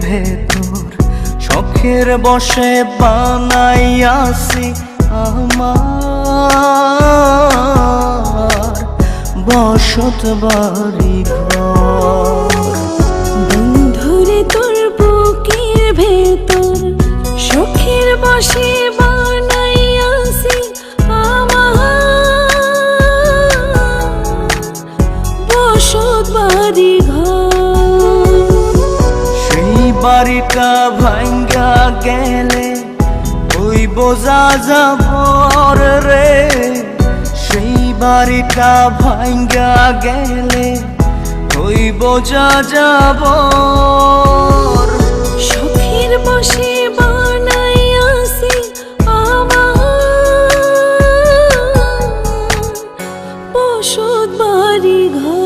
ভেতর শখের বশে বানাইয়াছি আমার বসত বাড়ি ঘর। বন্ধুরে তোর বুকের ভেতর শখের বশে বানাইয়াছি আমার বসত বাড়ি ঘর। সেই বাড়িটা ভাঙ্গা গেলে ওই বোঝা যাবর রে, সেই বাড়িটা ভাঙ্গা গেলে ওই বোঝা যাবর। শখের বশে বানাইয়াছি আমার বসত বাড়ি ঘর।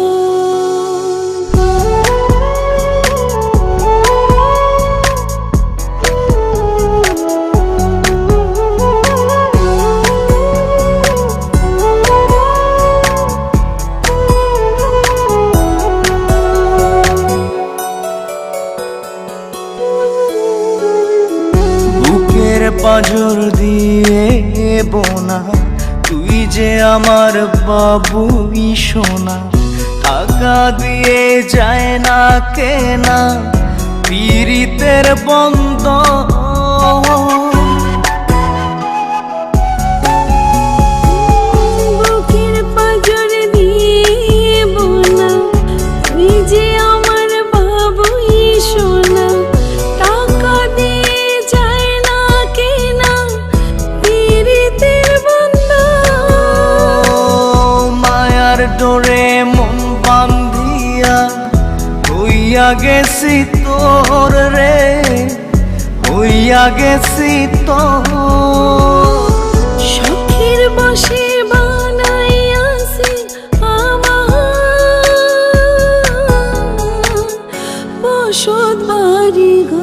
পাঁজর দিয়ে বোনা তুই যে আমার বাবুই সোনা, টাকা দিয়ে যায় না কেনা পীড়িতের বন্ধন। বুকের পাঁজর দিয়ে বোনা তুই যে আমার বাবুই সোনা, টাকা দিয়ে যায় না কেনা পীড়িতের বন্ধন। মায়ার ডোরে মন বান্ধিয়া হইয়া গেছি তোর রে, হইয়া গেছি তোর। শখের বশে বানাইয়াছি আমার বসত বাড়ি ঘর।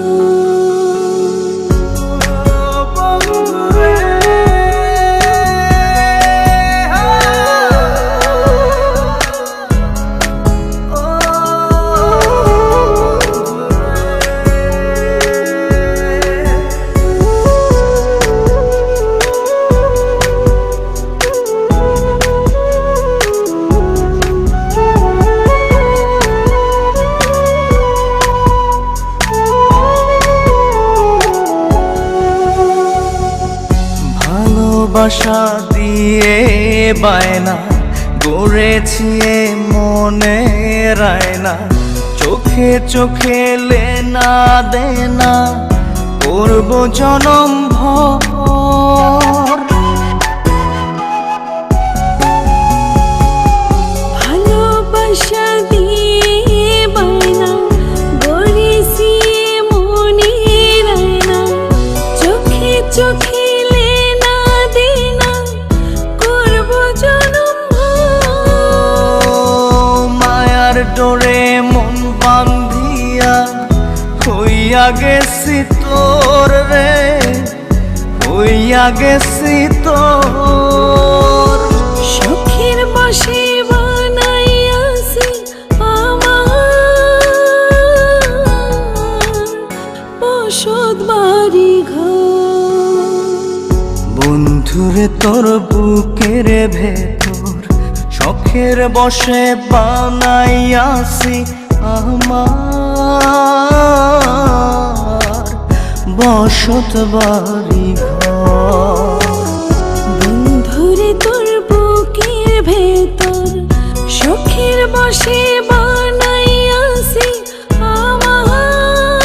ভালোবাসা দিয়ে বায়না গড়েছি মনে রায়না, চোখে চোখে লেনা দেনা করব জনম ভর। ভালোবাসা দিয়ে বায়না গড়েছি মনে রায়না, চোখে চোখে ডোরে মন বান্ধিয়া হইয়া গেছি তোর রে, হইয়া গেছি তোর। শখের বশে বানাইয়াছি আমার বসত বাড়ি ঘর। বন্ধুরে তোর বুকের ভেতর শখের বশে বানাইয়াছি আমার বসত বাড়ি ঘর। বন্ধুরে তোর বুকের ভেতর শখের বশে বানাইয়াছি আমার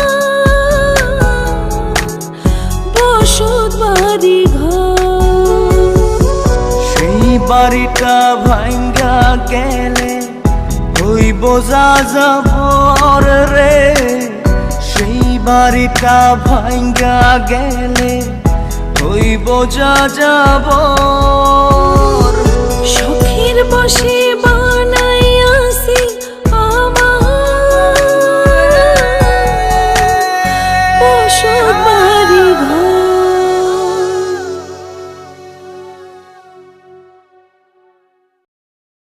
বসত বাড়ি ঘর। সেই বাড়িটা ভাঙ্গা গেলে ওই বোঝা যাবর রে, সেই বাড়িটা ভাঙ্গা গেলে ওই বোঝা যাবর।